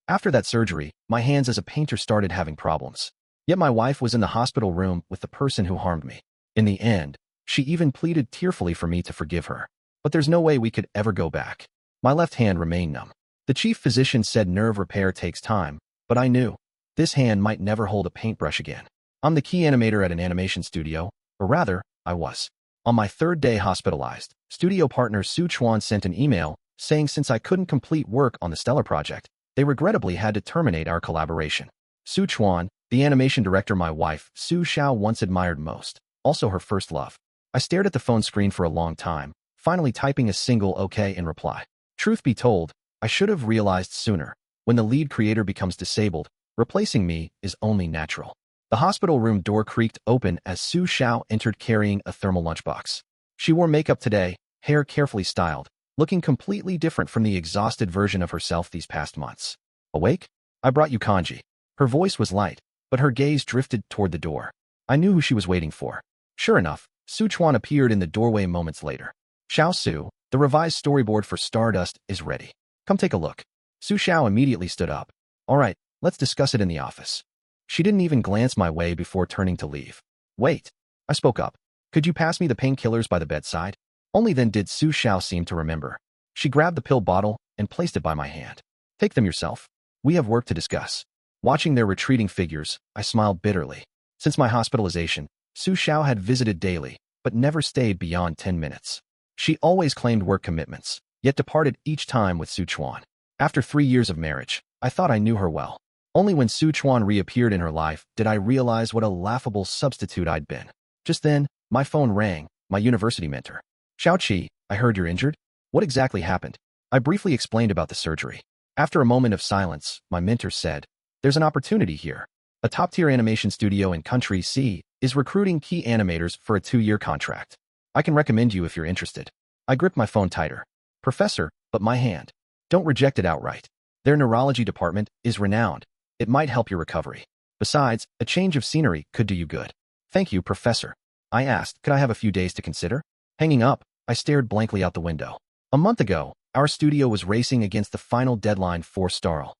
After that surgery, my hands as a painter started having problems. Yet my wife was in the hospital room with the person who harmed me. In the end, she even pleaded tearfully for me to forgive her. But there's no way we could ever go back. My left hand remained numb. The chief physician said nerve repair takes time, but I knew this hand might never hold a paintbrush again. I'm the key animator at an animation studio, or rather, I was. On my third day hospitalized, studio partner Su Chuan sent an email saying since I couldn't complete work on the Stellar project, they regrettably had to terminate our collaboration. Su Chuan, the animation director my wife, Su Xiao, once admired most, also her first love. I stared at the phone screen for a long time, finally typing a single OK in reply. Truth be told, I should have realized sooner. When the lead creator becomes disabled, replacing me is only natural. The hospital room door creaked open as Su Xiao entered carrying a thermal lunchbox. She wore makeup today, hair carefully styled, looking completely different from the exhausted version of herself these past months. Awake? I brought you kanji. Her voice was light, but her gaze drifted toward the door. I knew who she was waiting for. Sure enough, Su Chuan appeared in the doorway moments later. Xiao Su, the revised storyboard for Stardust is ready. Come take a look. Su Xiao immediately stood up. All right, let's discuss it in the office. She didn't even glance my way before turning to leave. Wait, I spoke up. Could you pass me the painkillers by the bedside? Only then did Su Xiao seem to remember. She grabbed the pill bottle and placed it by my hand. Take them yourself. We have work to discuss. Watching their retreating figures, I smiled bitterly. Since my hospitalization, Su Xiao had visited daily, but never stayed beyond 10 minutes. She always claimed work commitments, yet departed each time with Su Chuan. After 3 years of marriage, I thought I knew her well. Only when Su Chuan reappeared in her life did I realize what a laughable substitute I'd been. Just then, my phone rang, my university mentor. Xiao Qi, I heard you're injured? What exactly happened? I briefly explained about the surgery. After a moment of silence, my mentor said, there's an opportunity here. A top-tier animation studio in Country C is recruiting key animators for a 2-year contract. I can recommend you if you're interested. I gripped my phone tighter. Professor, but my hand. Don't reject it outright. Their neurology department is renowned. It might help your recovery. Besides, a change of scenery could do you good. Thank you, Professor. I asked, could I have a few days to consider? Hanging up, I stared blankly out the window. A month ago, our studio was racing against the final deadline for Starl.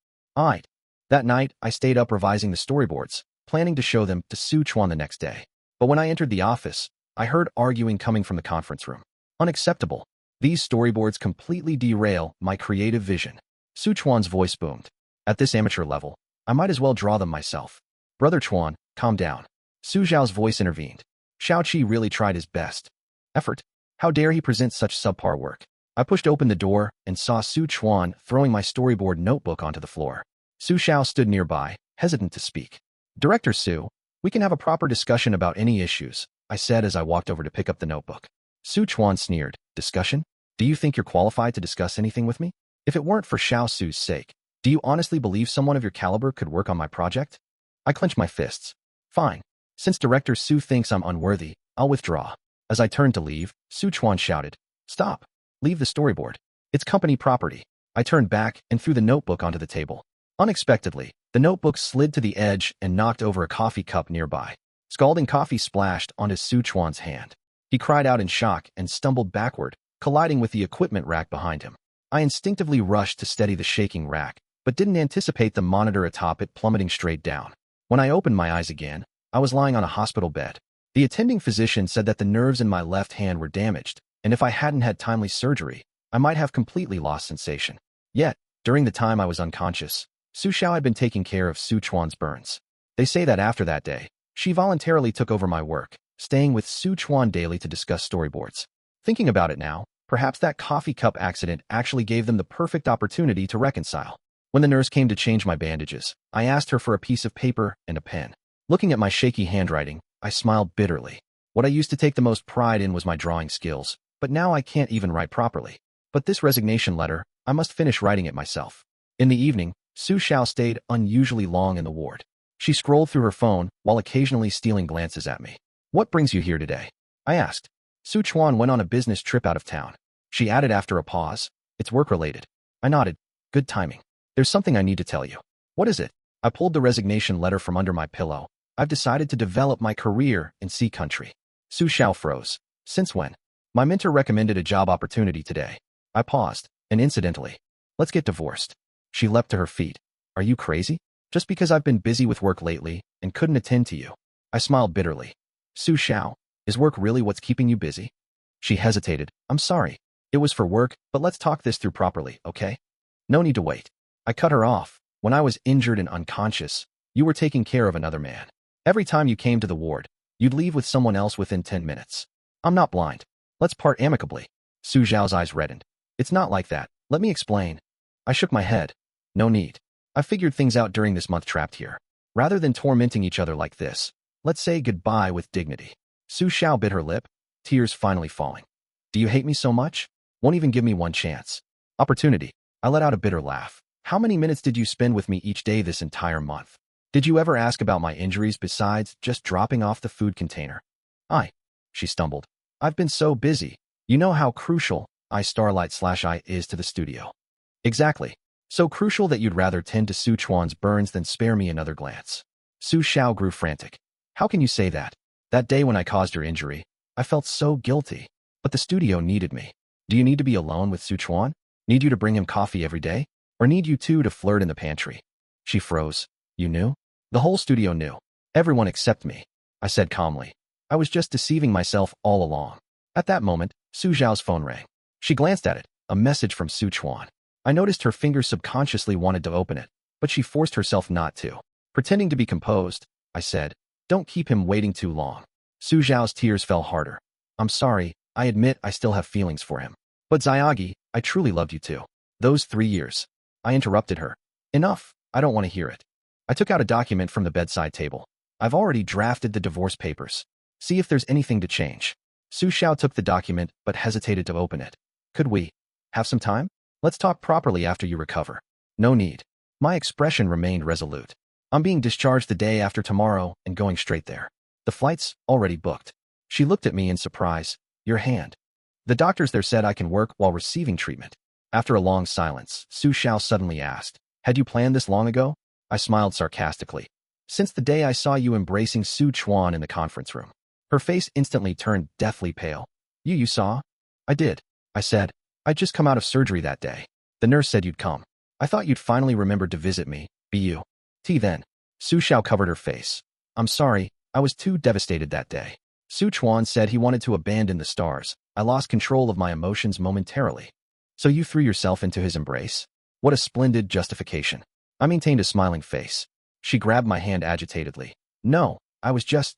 That night, I stayed up revising the storyboards, planning to show them to Su Chuan the next day. But when I entered the office, I heard arguing coming from the conference room. Unacceptable. These storyboards completely derail my creative vision. Su Chuan's voice boomed. At this amateur level, I might as well draw them myself. Brother Chuan, calm down. Su Xiao's voice intervened. Xiao Qi really tried his best. Effort. How dare he present such subpar work? I pushed open the door and saw Su Chuan throwing my storyboard notebook onto the floor. Su Xiao stood nearby, hesitant to speak. Director Su, we can have a proper discussion about any issues, I said as I walked over to pick up the notebook. Su Chuan sneered. Discussion? Do you think you're qualified to discuss anything with me? If it weren't for Xiao Su's sake, do you honestly believe someone of your caliber could work on my project? I clenched my fists. Fine. Since Director Su thinks I'm unworthy, I'll withdraw. As I turned to leave, Su Chuan shouted, Stop. Leave the storyboard. It's company property. I turned back and threw the notebook onto the table. Unexpectedly, the notebook slid to the edge and knocked over a coffee cup nearby. Scalding coffee splashed onto Su Chuan's hand. He cried out in shock and stumbled backward, colliding with the equipment rack behind him. I instinctively rushed to steady the shaking rack, but didn't anticipate the monitor atop it plummeting straight down. When I opened my eyes again, I was lying on a hospital bed. The attending physician said that the nerves in my left hand were damaged, and if I hadn't had timely surgery, I might have completely lost sensation. Yet, during the time I was unconscious, Su Xiao had been taking care of Su Chuan's burns. They say that after that day, she voluntarily took over my work, staying with Su Chuan daily to discuss storyboards. Thinking about it now, perhaps that coffee cup accident actually gave them the perfect opportunity to reconcile. When the nurse came to change my bandages, I asked her for a piece of paper and a pen. Looking at my shaky handwriting, I smiled bitterly. What I used to take the most pride in was my drawing skills, but now I can't even write properly. But this resignation letter, I must finish writing it myself. In the evening, Su Xiao stayed unusually long in the ward. She scrolled through her phone while occasionally stealing glances at me. What brings you here today? I asked. Su Chuan went on a business trip out of town. She added after a pause, It's work-related. I nodded. Good timing. There's something I need to tell you. What is it? I pulled the resignation letter from under my pillow. I've decided to develop my career in Sea Country. Su Xiao froze. Since when? My mentor recommended a job opportunity today. I paused, and incidentally, let's get divorced. She leapt to her feet. Are you crazy? Just because I've been busy with work lately and couldn't attend to you. I smiled bitterly. Su Xiao, is work really what's keeping you busy? She hesitated. I'm sorry. It was for work, but let's talk this through properly, okay? No need to wait. I cut her off. When I was injured and unconscious, you were taking care of another man. Every time you came to the ward, you'd leave with someone else within 10 minutes. I'm not blind. Let's part amicably. Su Xiao's eyes reddened. It's not like that. Let me explain. I shook my head. No need. I figured things out during this month trapped here. Rather than tormenting each other like this, let's say goodbye with dignity. Su Xiao bit her lip, tears finally falling. Do you hate me so much? Won't even give me one chance. Opportunity. I let out a bitter laugh. How many minutes did you spend with me each day this entire month? Did you ever ask about my injuries besides just dropping off the food container? She stumbled. I've been so busy. You know how crucial I is to the studio. Exactly. So crucial that you'd rather tend to Su Chuan's burns than spare me another glance. Su Xiao grew frantic. How can you say that? That day when I caused your injury, I felt so guilty. But the studio needed me. Do you need to be alone with Su Chuan? Need you to bring him coffee every day? Or need you two to flirt in the pantry? She froze. You knew? The whole studio knew. Everyone except me. I said calmly. I was just deceiving myself all along. At that moment, Su Xiao's phone rang. She glanced at it, a message from Su Chuan. I noticed her fingers subconsciously wanted to open it, but she forced herself not to. Pretending to be composed, I said, don't keep him waiting too long. Su Xiao's tears fell harder. I'm sorry, I admit I still have feelings for him. But Xiaogi, I truly loved you too. Those 3 years. I interrupted her. Enough, I don't want to hear it. I took out a document from the bedside table. I've already drafted the divorce papers. See if there's anything to change. Su Xiao took the document but hesitated to open it. Could we have some time? Let's talk properly after you recover. No need. My expression remained resolute. I'm being discharged the day after tomorrow and going straight there. The flight's already booked. She looked at me in surprise. Your hand. The doctors there said I can work while receiving treatment. After a long silence, Su Xiao suddenly asked, had you planned this long ago? I smiled sarcastically. Since the day I saw you embracing Su Chuan in the conference room. Her face instantly turned deathly pale. You saw? I did. I said. I'd just come out of surgery that day. The nurse said you'd come. I thought you'd finally remembered to visit me, then. Su Xiao covered her face. I'm sorry, I was too devastated that day. Su Chuan said he wanted to abandon the stars. I lost control of my emotions momentarily. So you threw yourself into his embrace? What a splendid justification. I maintained a smiling face. She grabbed my hand agitatedly. No, I was just.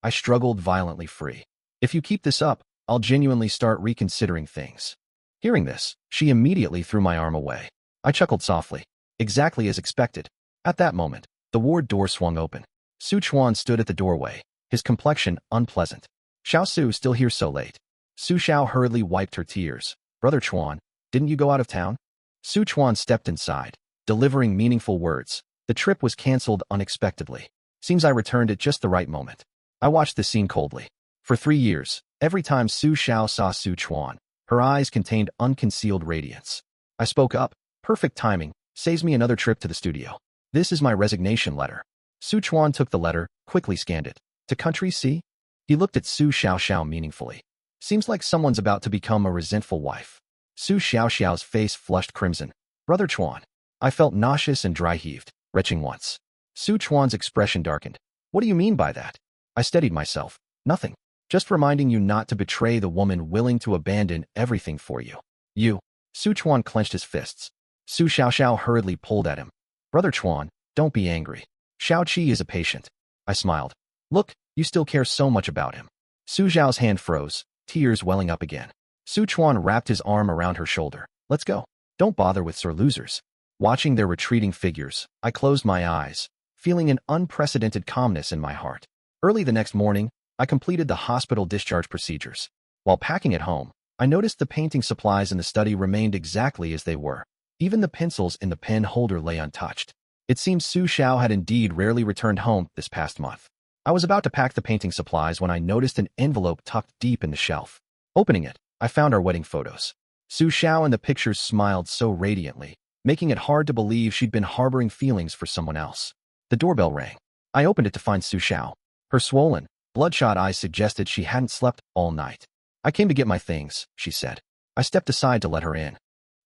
I struggled violently free. If you keep this up, I'll genuinely start reconsidering things. Hearing this, she immediately threw my arm away. I chuckled softly. Exactly as expected. At that moment, the ward door swung open. Su Chuan stood at the doorway, his complexion unpleasant. Xiao Su still here so late. Su Xiao hurriedly wiped her tears. Brother Chuan, didn't you go out of town? Su Chuan stepped inside, delivering meaningful words. The trip was cancelled unexpectedly. Seems I returned at just the right moment. I watched the scene coldly. For 3 years, every time Su Xiao saw Su Chuan, her eyes contained unconcealed radiance. I spoke up. Perfect timing. Saves me another trip to the studio. This is my resignation letter. Su Chuan took the letter, quickly scanned it. To country C? He looked at Su Xiao meaningfully. Seems like someone's about to become a resentful wife. Su Xiao's face flushed crimson. Brother Chuan. I felt nauseous and dry-heaved, retching once. Su Chuan's expression darkened. What do you mean by that? I steadied myself. Nothing. Just reminding you not to betray the woman willing to abandon everything for you. You. Su Chuan clenched his fists. Su Xiao hurriedly pulled at him. Brother Chuan, don't be angry. Xiao Qi is a patient. I smiled. Look, you still care so much about him. Su Xiao's hand froze, tears welling up again. Su Chuan wrapped his arm around her shoulder. Let's go. Don't bother with sore losers. Watching their retreating figures, I closed my eyes, feeling an unprecedented calmness in my heart. Early the next morning, I completed the hospital discharge procedures. While packing at home, I noticed the painting supplies in the study remained exactly as they were. Even the pencils in the pen holder lay untouched. It seems Su Xiao had indeed rarely returned home this past month. I was about to pack the painting supplies when I noticed an envelope tucked deep in the shelf. Opening it, I found our wedding photos. Su Xiao in the pictures smiled so radiantly, making it hard to believe she'd been harboring feelings for someone else. The doorbell rang. I opened it to find Su Xiao. Her swollen, bloodshot eyes suggested she hadn't slept all night. I came to get my things, she said. I stepped aside to let her in.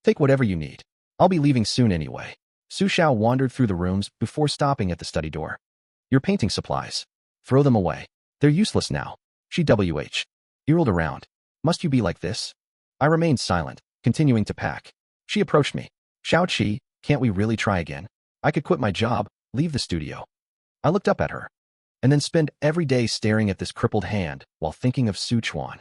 Take whatever you need. I'll be leaving soon anyway. Su Xiao wandered through the rooms before stopping at the study door. Your painting supplies. Throw them away. They're useless now. She whirled around. Must you be like this? I remained silent, continuing to pack. She approached me. Xiao Qi, can't we really try again? I could quit my job, leave the studio. I looked up at her, and then spend every day staring at this crippled hand while thinking of Su Chuan.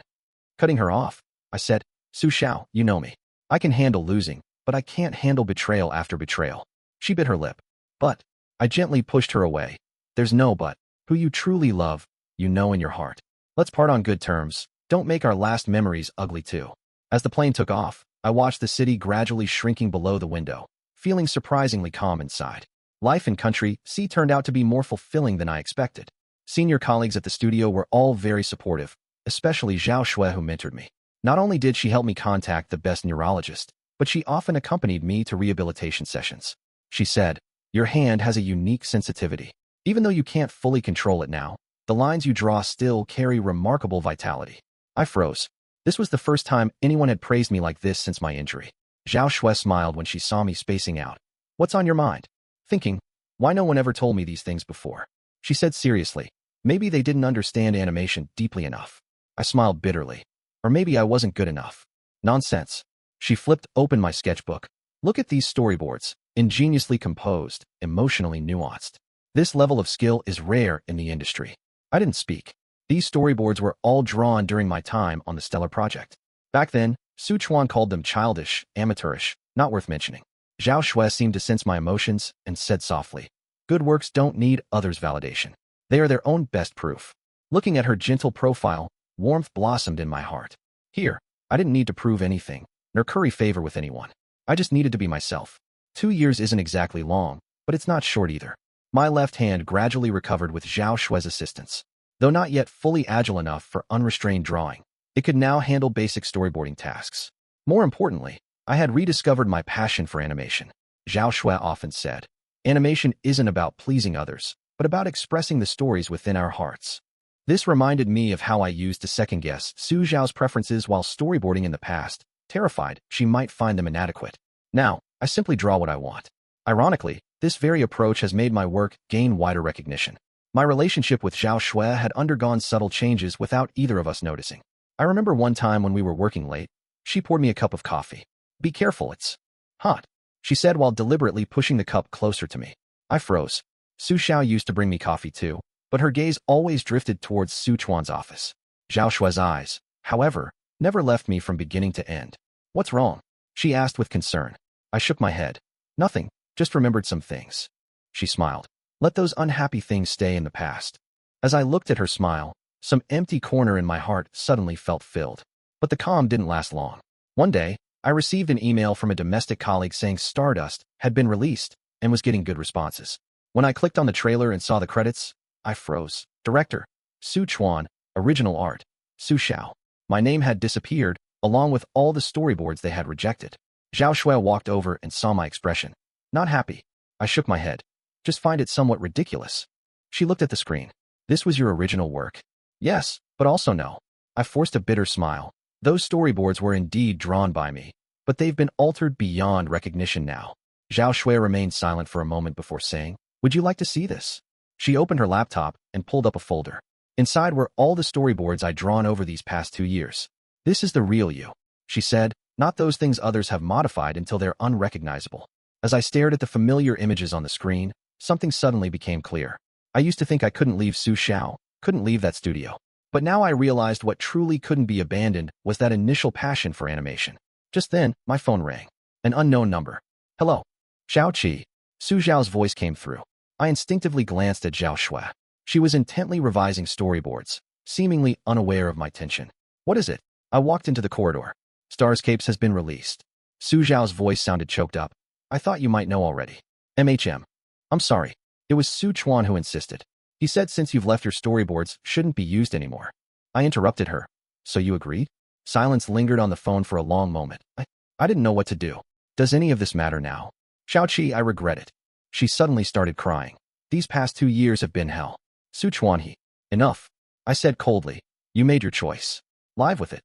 Cutting her off, I said, Su Xiao, you know me. I can handle losing, but I can't handle betrayal after betrayal. She bit her lip. But, I gently pushed her away. There's no but. Who you truly love, you know in your heart. Let's part on good terms. Don't make our last memories ugly too. As the plane took off, I watched the city gradually shrinking below the window, feeling surprisingly calm inside. Life in Country C turned out to be more fulfilling than I expected. Senior colleagues at the studio were all very supportive, especially Zhao Shui, who mentored me. Not only did she help me contact the best neurologist, but she often accompanied me to rehabilitation sessions. She said, your hand has a unique sensitivity. Even though you can't fully control it now, the lines you draw still carry remarkable vitality. I froze. This was the first time anyone had praised me like this since my injury. Zhao Shui smiled when she saw me spacing out. What's on your mind? Thinking, why no one ever told me these things before? She said seriously, maybe they didn't understand animation deeply enough. I smiled bitterly. Or maybe I wasn't good enough. Nonsense. She flipped open my sketchbook. Look at these storyboards, ingeniously composed, emotionally nuanced. This level of skill is rare in the industry. I didn't speak. These storyboards were all drawn during my time on the Stellar Project. Back then, Su Chuan called them childish, amateurish, not worth mentioning. Zhao Shui seemed to sense my emotions and said softly, good works don't need others' validation. They are their own best proof. Looking at her gentle profile, warmth blossomed in my heart. Here, I didn't need to prove anything, nor curry favor with anyone. I just needed to be myself. 2 years isn't exactly long, but it's not short either. My left hand gradually recovered with Zhao Shui's assistance. Though not yet fully agile enough for unrestrained drawing, it could now handle basic storyboarding tasks. More importantly, I had rediscovered my passion for animation. Zhao Shui often said, animation isn't about pleasing others, but about expressing the stories within our hearts. This reminded me of how I used to second-guess Su Zhao's preferences while storyboarding in the past, terrified she might find them inadequate. Now, I simply draw what I want. Ironically, this very approach has made my work gain wider recognition. My relationship with Zhao Shui had undergone subtle changes without either of us noticing. I remember one time when we were working late, she poured me a cup of coffee. Be careful, it's hot, she said while deliberately pushing the cup closer to me. I froze. Su Xiao used to bring me coffee too, but her gaze always drifted towards Su Chuan's office. Zhao Shui's eyes, however, never left me from beginning to end. What's wrong? She asked with concern. I shook my head. Nothing, just remembered some things. She smiled. Let those unhappy things stay in the past. As I looked at her smile, some empty corner in my heart suddenly felt filled. But the calm didn't last long. One day, I received an email from a domestic colleague saying Stardust had been released and was getting good responses. When I clicked on the trailer and saw the credits, I froze. Director, Su Chuan, original art, Su Xiao. My name had disappeared, along with all the storyboards they had rejected. Zhao Shui walked over and saw my expression. Not happy. I shook my head. Just find it somewhat ridiculous. She looked at the screen. This was your original work. Yes, but also no. I forced a bitter smile. Those storyboards were indeed drawn by me, but they've been altered beyond recognition now. Zhao Shui remained silent for a moment before saying, would you like to see this? She opened her laptop and pulled up a folder. Inside were all the storyboards I'd drawn over these past 2 years. This is the real you, she said, not those things others have modified until they're unrecognizable. As I stared at the familiar images on the screen, something suddenly became clear. I used to think I couldn't leave Su Xiao, couldn't leave that studio. But now I realized what truly couldn't be abandoned was that initial passion for animation. Just then, my phone rang. An unknown number. Hello. Xiao Qi. Su Zhao's voice came through. I instinctively glanced at Zhao Shui. She was intently revising storyboards, seemingly unaware of my tension. What is it? I walked into the corridor. Starscapes has been released. Su Zhao's voice sounded choked up. I thought you might know already. MHM. I'm sorry. It was Su Chuan who insisted. He said since you've left your storyboards shouldn't be used anymore. I interrupted her. So you agreed? Silence lingered on the phone for a long moment. I didn't know what to do. Does any of this matter now? Xiao Qi, I regret it. She suddenly started crying. These past 2 years have been hell. Su Chuan he. Enough. I said coldly. You made your choice. Live with it.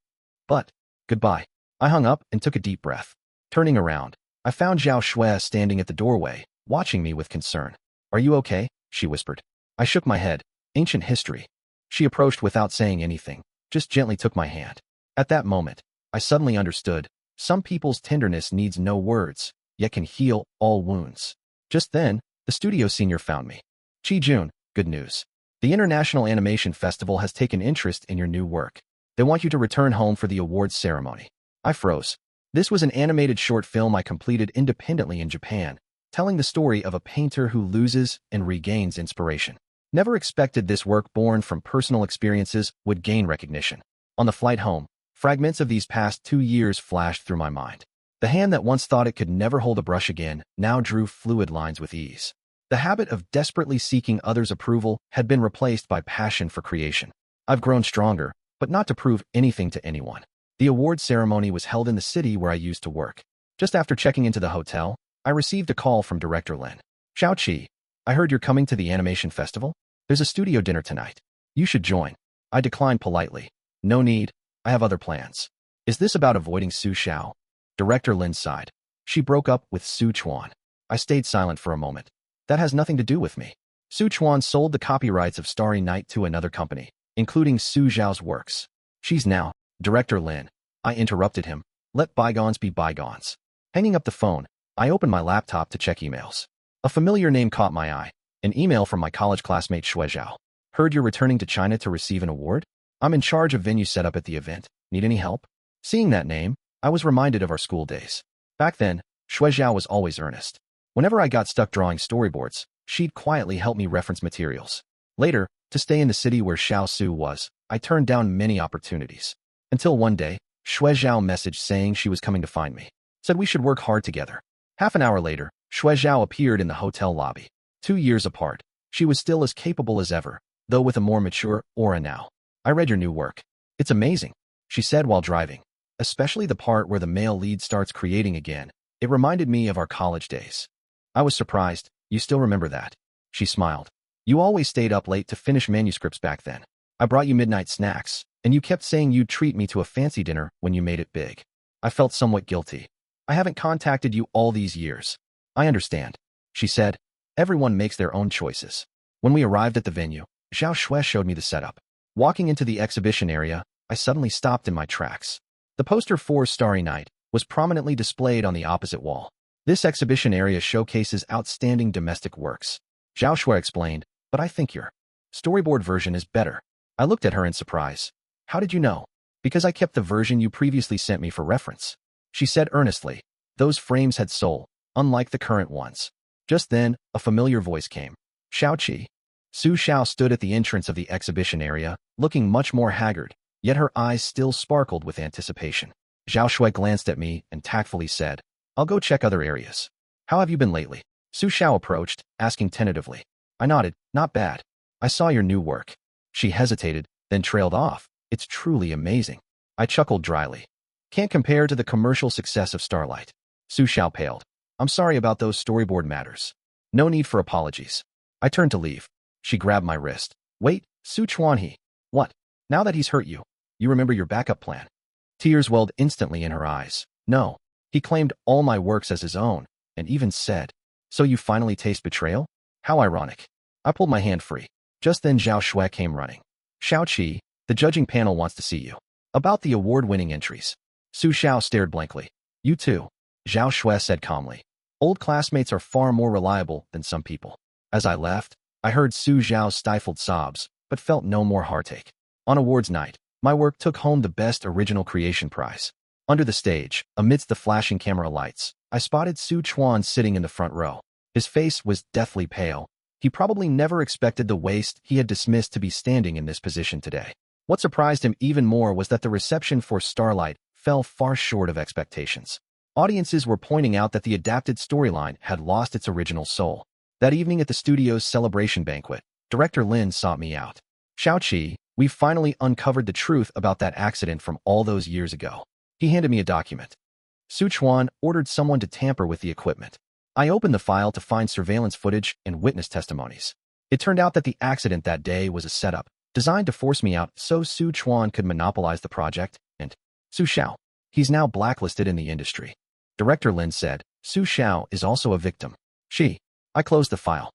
But, goodbye. I hung up and took a deep breath. Turning around, I found Zhao Shui standing at the doorway, watching me with concern. "Are you okay?" she whispered. I shook my head. Ancient history. She approached without saying anything, just gently took my hand. At that moment, I suddenly understood. Some people's tenderness needs no words, yet can heal all wounds. Just then, the studio senior found me. Chi-Jun, good news. The International Animation Festival has taken interest in your new work. They want you to return home for the awards ceremony. I froze. This was an animated short film I completed independently in Japan, telling the story of a painter who loses and regains inspiration. Never expected this work born from personal experiences would gain recognition. On the flight home, fragments of these past 2 years flashed through my mind. The hand that once thought it could never hold a brush again now drew fluid lines with ease. The habit of desperately seeking others' approval had been replaced by passion for creation. I've grown stronger, but not to prove anything to anyone. The award ceremony was held in the city where I used to work. Just after checking into the hotel, I received a call from Director Lin. "Xiaoqi, I heard you're coming to the animation festival? There's a studio dinner tonight. You should join." I declined politely. "No need. I have other plans." "Is this about avoiding Su Xiao?" Director Lin sighed. "She broke up with Su Chuan." I stayed silent for a moment. "That has nothing to do with me." Su Chuan sold the copyrights of Starry Night to another company, including Su Xiao's works. "She's now..." Director Lin. I interrupted him. "Let bygones be bygones." Hanging up the phone, I opened my laptop to check emails. A familiar name caught my eye. An email from my college classmate Xue Zhao. "Heard you're returning to China to receive an award? I'm in charge of venue setup at the event. Need any help?" Seeing that name, I was reminded of our school days. Back then, Xue Zhao was always earnest. Whenever I got stuck drawing storyboards, she'd quietly help me reference materials. Later, to stay in the city where Xiao Su was, I turned down many opportunities. Until one day, Xue Zhao messaged saying she was coming to find me. Said we should work hard together. Half an hour later, Xue Zhao appeared in the hotel lobby. 2 years apart, she was still as capable as ever, though with a more mature aura now. "I read your new work. It's amazing," she said while driving. "Especially the part where the male lead starts creating again. It reminded me of our college days." I was surprised. "You still remember that?" She smiled. "You always stayed up late to finish manuscripts back then. I brought you midnight snacks, and you kept saying you'd treat me to a fancy dinner when you made it big." I felt somewhat guilty. "I haven't contacted you all these years." "I understand," she said. "Everyone makes their own choices." When we arrived at the venue, Zhao Xue showed me the setup. Walking into the exhibition area, I suddenly stopped in my tracks. The poster for Starry Night was prominently displayed on the opposite wall. This exhibition area showcases outstanding domestic works. Zhao Xue explained, "But I think your storyboard version is better." I looked at her in surprise. "How did you know?" "Because I kept the version you previously sent me for reference," she said earnestly. "Those frames had soul, unlike the current ones." Just then, a familiar voice came. "Xiaoqi." Su Xiao stood at the entrance of the exhibition area, looking much more haggard, yet her eyes still sparkled with anticipation. Zhao Xue glanced at me and tactfully said, "I'll go check other areas." "How have you been lately?" Su Xiao approached, asking tentatively. I nodded. "Not bad. I saw your new work." She hesitated, then trailed off. "It's truly amazing." I chuckled dryly. "Can't compare to the commercial success of Starlight." Su Xiao paled. "I'm sorry about those storyboard matters." "No need for apologies." I turned to leave. She grabbed my wrist. "Wait, Su Chuanhe." "What? Now that he's hurt you, you remember your backup plan?" Tears welled instantly in her eyes. "No. He claimed all my works as his own, and even said, 'So you finally taste betrayal?' How ironic." I pulled my hand free. Just then Zhao Xue came running. "Xiaoqi, the judging panel wants to see you." "About the award-winning entries." Su Xiao stared blankly. "You too," Zhao Xue said calmly. "Old classmates are far more reliable than some people." As I left, I heard Su Xiao's stifled sobs, but felt no more heartache. On awards night, my work took home the Best Original Creation prize. Under the stage, amidst the flashing camera lights, I spotted Su Chuan sitting in the front row. His face was deathly pale. He probably never expected the waste he had dismissed to be standing in this position today. What surprised him even more was that the reception for Starlight fell far short of expectations. Audiences were pointing out that the adapted storyline had lost its original soul. That evening at the studio's celebration banquet, Director Lin sought me out. "Xiaoqi, we've finally uncovered the truth about that accident from all those years ago." He handed me a document. Su Chuan ordered someone to tamper with the equipment. I opened the file to find surveillance footage and witness testimonies. It turned out that the accident that day was a setup, designed to force me out so Su Chuan could monopolize the project, and Su Xiao. He's now blacklisted in the industry. Director Lin said, "Su Xiao is also a victim." She I closed the file.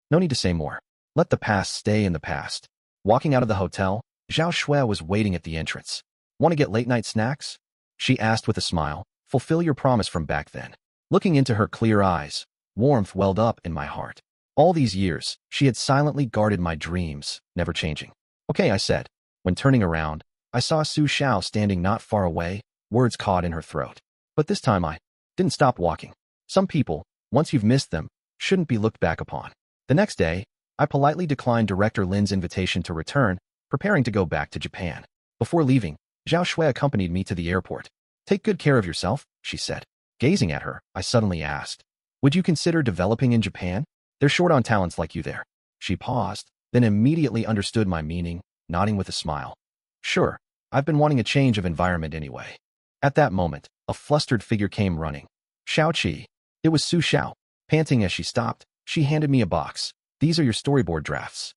No need to say more. Let the past stay in the past. Walking out of the hotel, Zhao Shui was waiting at the entrance. Want to get late-night snacks? She asked with a smile. Fulfill your promise from back then. Looking into her clear eyes, warmth welled up in my heart. All these years, she had silently guarded my dreams, never changing. Okay, I said. When turning around, I saw Su Xiao standing not far away, words caught in her throat. But this time I didn't stop walking. Some people, once you've missed them, shouldn't be looked back upon. The next day, I politely declined Director Lin's invitation to return, preparing to go back to Japan. Before leaving, Zhao Shui accompanied me to the airport. Take good care of yourself, she said. Gazing at her, I suddenly asked, would you consider developing in Japan? They're short on talents like you there. She paused, then immediately understood my meaning, nodding with a smile. Sure, I've been wanting a change of environment anyway. At that moment, a flustered figure came running. Xiaoqi. It was Su Xiao. Panting as she stopped, she handed me a box. These are your storyboard drafts.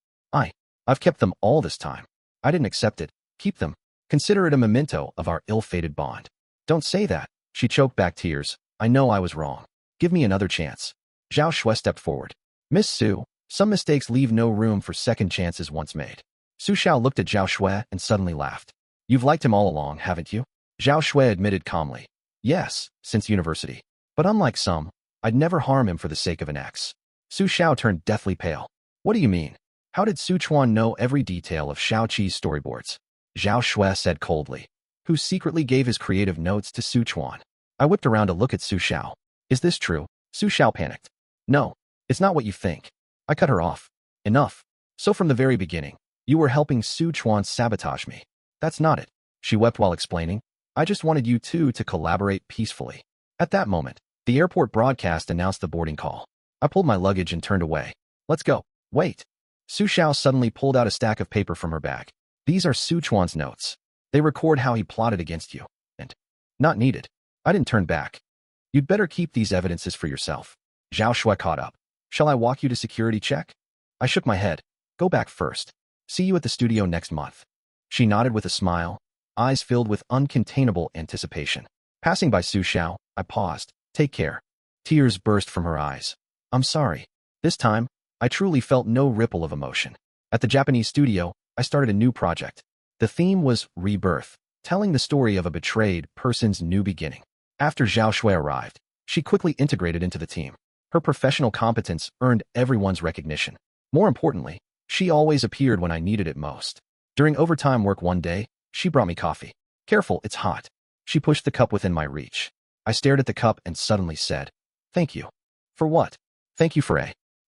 I've kept them all this time. I didn't accept it. Keep them. Consider it a memento of our ill-fated bond. Don't say that. She choked back tears. I know I was wrong. Give me another chance. Zhao Shui stepped forward. Miss Su, some mistakes leave no room for second chances once made. Su Xiao looked at Zhao Shui and suddenly laughed. You've liked him all along, haven't you? Zhao Shui admitted calmly. Yes, since university. But unlike some, I'd never harm him for the sake of an ex. Su Xiao turned deathly pale. What do you mean? How did Su Chuan know every detail of Xiaoqi's storyboards? Zhao Shui said coldly. Who secretly gave his creative notes to Su Chuan? I whipped around to look at Su Xiao. Is this true? Su Xiao panicked. No, it's not what you think. I cut her off. Enough. So from the very beginning, you were helping Su Chuan sabotage me. That's not it. She wept while explaining. I just wanted you two to collaborate peacefully. At that moment, the airport broadcast announced the boarding call. I pulled my luggage and turned away. Let's go. Wait. Su Xiao suddenly pulled out a stack of paper from her bag. These are Su Chuan's notes. They record how he plotted against you. And not needed. I didn't turn back. You'd better keep these evidences for yourself. Zhao Shui caught up. Shall I walk you to security check? I shook my head. Go back first. See you at the studio next month. She nodded with a smile, eyes filled with uncontainable anticipation. Passing by Su Xiao, I paused. Take care. Tears burst from her eyes. I'm sorry. This time, I truly felt no ripple of emotion. At the Japanese studio, I started a new project. The theme was Rebirth, telling the story of a betrayed person's new beginning. After Zhao Shui arrived, she quickly integrated into the team. Her professional competence earned everyone's recognition. More importantly, she always appeared when I needed it most. During overtime work one day, she brought me coffee. Careful, it's hot. She pushed the cup within my reach. I stared at the cup and suddenly said, Thank you. For what? Thank you for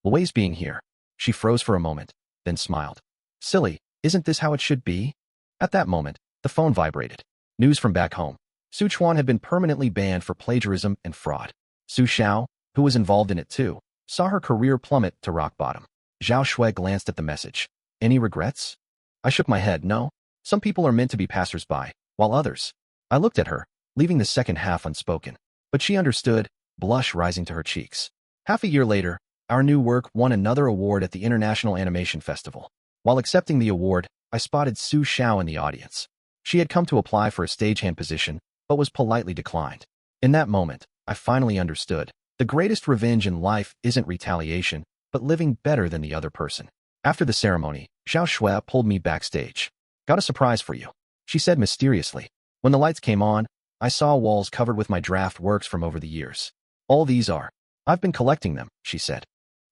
always being here. She froze for a moment, then smiled. Silly, isn't this how it should be? At that moment, the phone vibrated. News from back home. Su Chuan had been permanently banned for plagiarism and fraud. Su Xiao, who was involved in it too, saw her career plummet to rock bottom. Zhao Shui glanced at the message. Any regrets? I shook my head. No. Some people are meant to be passers-by, while others. I looked at her, leaving the second half unspoken. But she understood, blush rising to her cheeks. Half a year later, our new work won another award at the International Animation Festival. While accepting the award, I spotted Su Xiao in the audience. She had come to apply for a stagehand position, but was politely declined. In that moment, I finally understood. The greatest revenge in life isn't retaliation, but living better than the other person. After the ceremony, Zhao Shui pulled me backstage. Got a surprise for you, she said mysteriously. When the lights came on, I saw walls covered with my draft works from over the years. All these are. I've been collecting them, she said.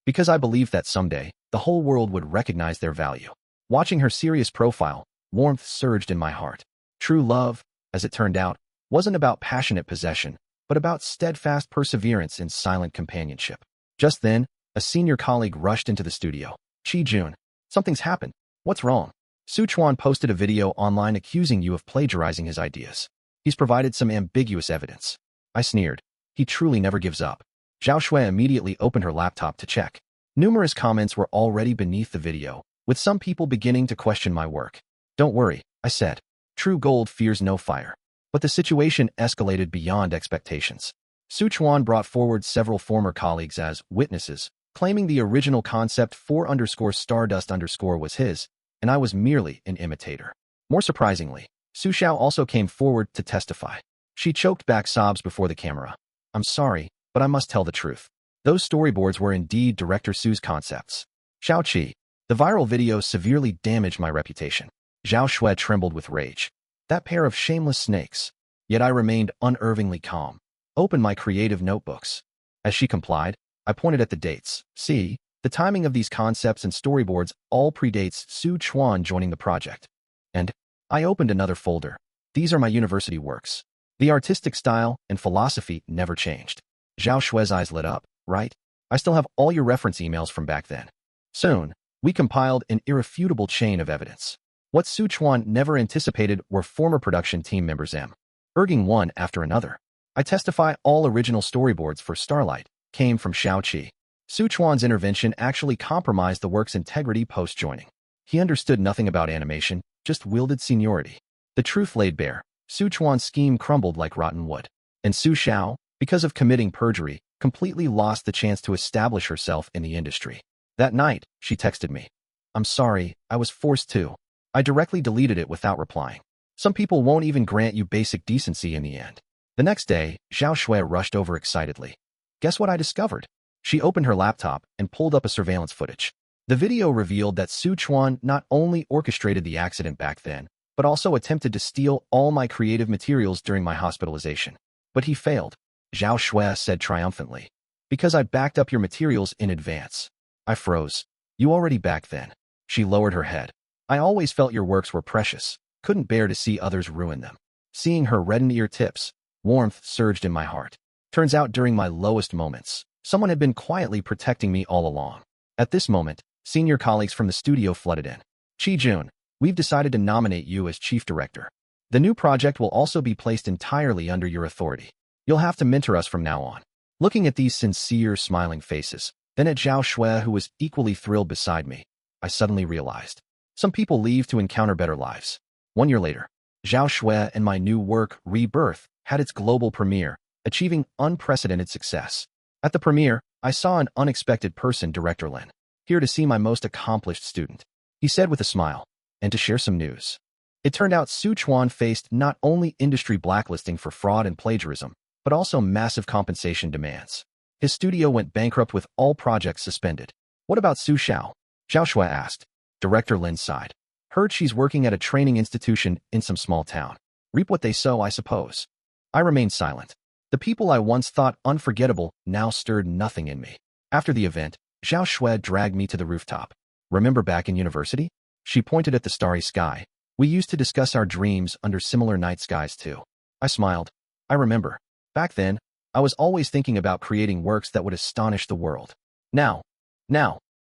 Because I believed that someday, the whole world would recognize their value. Watching her serious profile, warmth surged in my heart. True love, as it turned out, wasn't about passionate possession, but about steadfast perseverance and silent companionship. Just then, a senior colleague rushed into the studio. Chi Jun, something's happened. What's wrong? Su Chuan posted a video online accusing you of plagiarizing his ideas. He's provided some ambiguous evidence. I sneered. He truly never gives up. Zhao Shui immediately opened her laptop to check. Numerous comments were already beneath the video, with some people beginning to question my work. Don't worry, I said. True gold fears no fire. But the situation escalated beyond expectations. Su Chuan brought forward several former colleagues as witnesses, claiming the original concept _Stardust_ was his, and I was merely an imitator. More surprisingly, Su Xiao also came forward to testify. She choked back sobs before the camera. I'm sorry, but I must tell the truth. Those storyboards were indeed Director Su's concepts. Xiaoqi. The viral video severely damaged my reputation. Zhao Shui trembled with rage. That pair of shameless snakes. Yet I remained unervingly calm. Open my creative notebooks. As she complied, I pointed at the dates. See, the timing of these concepts and storyboards all predates Su Chuan joining the project. And I opened another folder. These are my university works. The artistic style and philosophy never changed. Zhao Shui's eyes lit up. Right? I still have all your reference emails from back then. Soon, we compiled an irrefutable chain of evidence. What Su Chuan never anticipated were former production team members urging one after another. I testify all original storyboards for Starlight came from Xiaoqi. Su Chuan's intervention actually compromised the work's integrity post-joining. He understood nothing about animation, just wielded seniority. The truth laid bare. Su Chuan's scheme crumbled like rotten wood. And Su Xiao, because of committing perjury, completely lost the chance to establish herself in the industry. That night, she texted me. I'm sorry, I was forced to. I directly deleted it without replying. Some people won't even grant you basic decency in the end. The next day, Zhao Shui rushed over excitedly. Guess what I discovered? She opened her laptop and pulled up a surveillance footage. The video revealed that Su Chuan not only orchestrated the accident back then, but also attempted to steal all my creative materials during my hospitalization. But he failed, Zhao Shui said triumphantly. Because I backed up your materials in advance. I froze. You already back then. She lowered her head. I always felt your works were precious, couldn't bear to see others ruin them. Seeing her reddened ear tips, warmth surged in my heart. Turns out during my lowest moments, someone had been quietly protecting me all along. At this moment, senior colleagues from the studio flooded in. Qi-jun, we've decided to nominate you as chief director. The new project will also be placed entirely under your authority. You'll have to mentor us from now on. Looking at these sincere, smiling faces, then at Zhao Shui who was equally thrilled beside me, I suddenly realized. Some people leave to encounter better lives. 1 year later, Zhao Shui and my new work, Rebirth, had its global premiere, achieving unprecedented success. At the premiere, I saw an unexpected person, Director Lin, here to see my most accomplished student. He said with a smile, and to share some news. It turned out Su Chuan faced not only industry blacklisting for fraud and plagiarism, but also massive compensation demands. His studio went bankrupt with all projects suspended. What about Su Xiao? Zhao Shui asked. Director Lin sighed. Heard she's working at a training institution in some small town. Reap what they sow, I suppose. I remained silent. The people I once thought unforgettable now stirred nothing in me. After the event, Zhao Shui dragged me to the rooftop. Remember back in university? She pointed at the starry sky. We used to discuss our dreams under similar night skies too. I smiled. I remember. Back then, I was always thinking about creating works that would astonish the world. Now,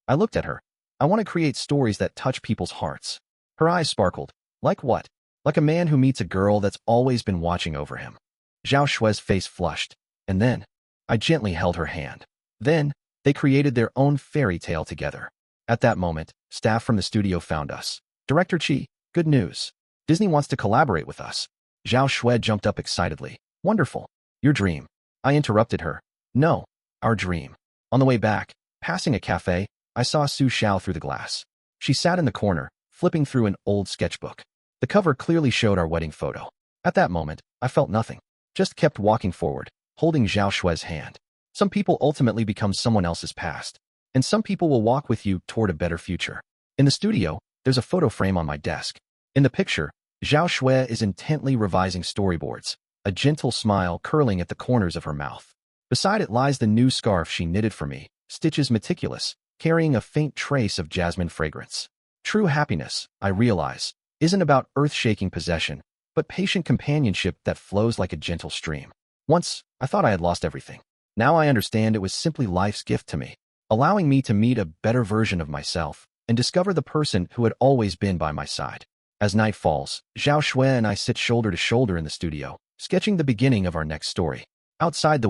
I looked at her. I want to create stories that touch people's hearts. Her eyes sparkled. Like what? Like a man who meets a girl that's always been watching over him. Zhao Shui's face flushed, and then I gently held her hand. Then they created their own fairy tale together. At that moment, staff from the studio found us. Director Qi, good news. Disney wants to collaborate with us. Zhao Shui jumped up excitedly. Wonderful. Your dream. I interrupted her. No, our dream. On the way back, passing a cafe, I saw Su Xiao through the glass. She sat in the corner, flipping through an old sketchbook. The cover clearly showed our wedding photo. At that moment, I felt nothing. Just kept walking forward, holding Zhao Shui's hand. Some people ultimately become someone else's past, and some people will walk with you toward a better future. In the studio, there's a photo frame on my desk. In the picture, Zhao Shui is intently revising storyboards, a gentle smile curling at the corners of her mouth. Beside it lies the new scarf she knitted for me, stitches meticulous, carrying a faint trace of jasmine fragrance. True happiness, I realize, isn't about earth-shaking possession, but patient companionship that flows like a gentle stream. Once, I thought I had lost everything. Now I understand it was simply life's gift to me, allowing me to meet a better version of myself and discover the person who had always been by my side. As night falls, Zhao Shui and I sit shoulder to shoulder in the studio, sketching the beginning of our next story. Outside the